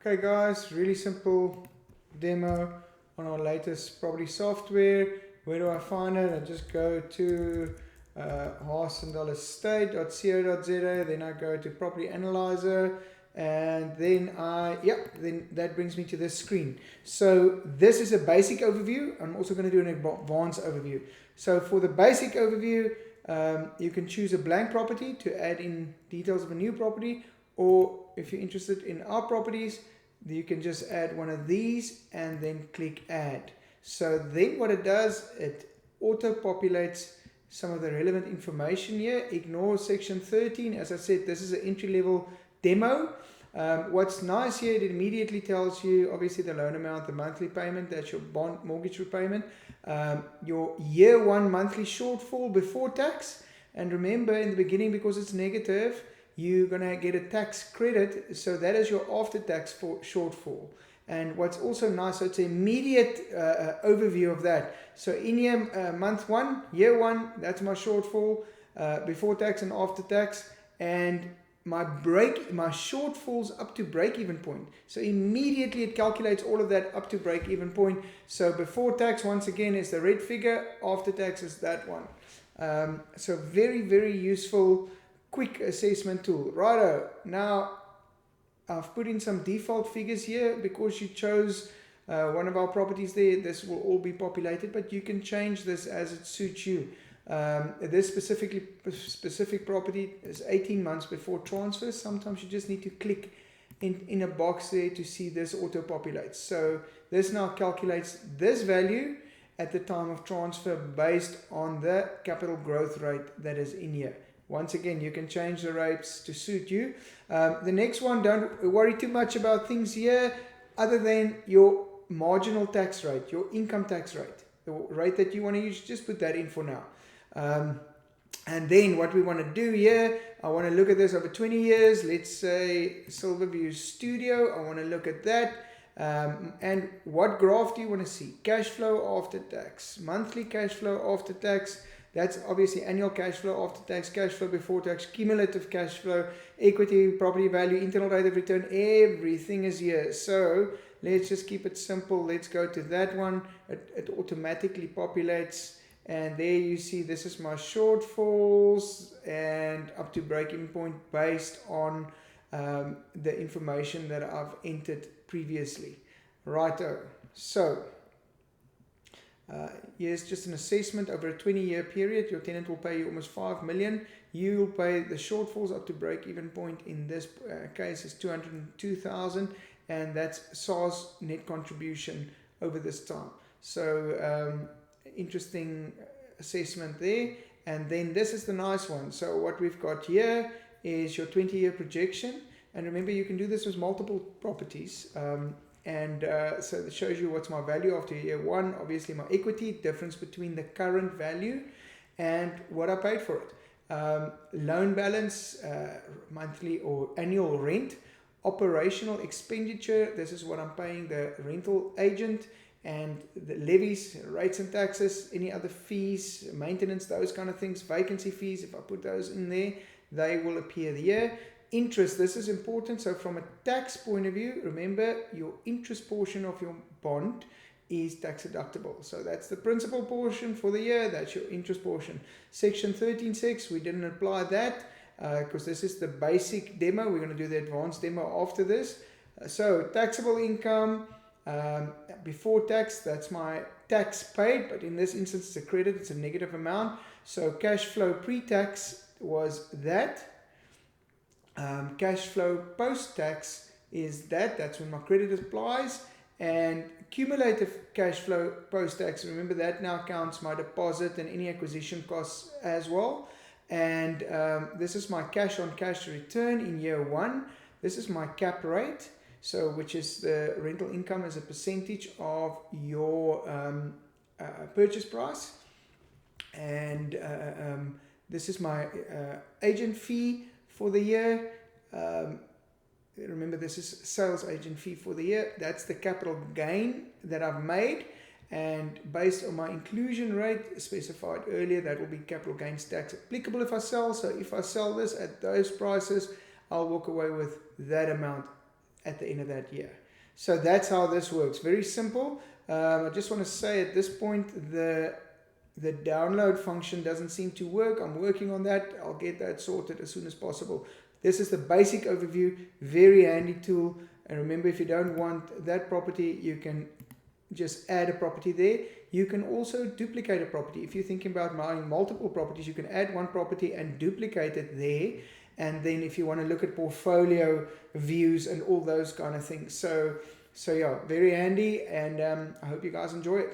Okay guys, really simple demo on our latest property software. Where do I find it? I just go to harsendalestate.co.za, then I go to property analyzer, and then then that brings me to this screen. So this is a basic overview. I'm also going to do an advanced overview. So for the basic overview, you can choose a blank property to add in details of a new property, or if you're interested in our properties, you can just add one of these and then click add. So then what it does, it auto-populates some of the relevant information here. Ignore section 13. As I said, this is an entry-level demo. What's nice here, it immediately tells you obviously the loan amount, the monthly payment, that's your bond mortgage repayment, your year one monthly shortfall before tax, and remember in the beginning, because it's negative, you're going to get a tax credit, so that is your after-tax shortfall. And what's also nice, so it's an immediate overview of that. So in here, month one, year one, that's my shortfall, before tax and after tax, and my shortfalls up to break-even point. So immediately it calculates all of that up to break-even point. So before tax, once again, is the red figure, after tax is that one. So very, very useful quick assessment tool. Righto, now I've put in some default figures here because you chose one of our properties there. This will all be populated, but you can change this as it suits you. This specific property is 18 months before transfer. Sometimes you just need to click in a box there to see this auto populates. So this now calculates this value at the time of transfer based on the capital growth rate that is in here. Once again, you can change the rates to suit you. The next one, don't worry too much about things here other than your marginal tax rate, your income tax rate. The rate that you want to use, just put that in for now. And then what we want to do here, I want to look at this over 20 years. Let's say Silverviews Studio. I want to look at that. And what graph do you want to see? Cash flow after tax, monthly cash flow after tax. That's obviously annual cash flow after tax, cash flow before tax, cumulative cash flow, equity, property value, internal rate of return, everything is here. So let's just keep it simple. Let's go to that one. It automatically populates. And there you see this is my shortfalls and up to break-even point based on the information that I've entered previously. Righto. So here's just an assessment over a 20-year period. Your tenant will pay you almost 5 million. You will pay the shortfalls up to break-even point. In this case is 202,000, and that's SARS net contribution over this time. So interesting assessment there. And then this is the nice one. So what we've got here is your 20-year projection, and remember you can do this with multiple properties. So it shows you what's my value after year one, obviously my equity, difference between the current value and what I paid for it. Loan balance, monthly or annual rent, operational expenditure, this is what I'm paying the rental agent, and the levies, rates and taxes, any other fees, maintenance, those kind of things, vacancy fees, if I put those in there, they will appear here. Interest, this is important. So from a tax point of view, remember your interest portion of your bond is tax deductible. So that's the principal portion for the year, that's your interest portion. Section 13.6, we didn't apply that because this is the basic demo. We're going to do the advanced demo after this. So taxable income, before tax, that's my tax paid, but in this instance it's a credit, it's a negative amount. So cash flow pre-tax was that. Cash flow post-tax is that's when my credit applies, and cumulative cash flow post-tax, remember that now counts my deposit and any acquisition costs as well. And this is my cash on cash return in year one. This is my cap rate, so which is the rental income as a percentage of your purchase price. And this is my agent fee for the year. Remember, this is sales agent fee for the year. That's the capital gain that I've made, and based on my inclusion rate specified earlier, that will be capital gains tax applicable if I sell. So if I sell this at those prices, I'll walk away with that amount at the end of that year. So that's how this works. Very simple. I just want to say at this point, the download function doesn't seem to work. I'm working on that. I'll get that sorted as soon as possible. This is the basic overview, very handy tool. And remember, if you don't want that property, you can just add a property there. You can also duplicate a property. If you're thinking about buying multiple properties, you can add one property and duplicate it there. And then if you want to look at portfolio views and all those kind of things. So yeah, very handy, and I hope you guys enjoy it.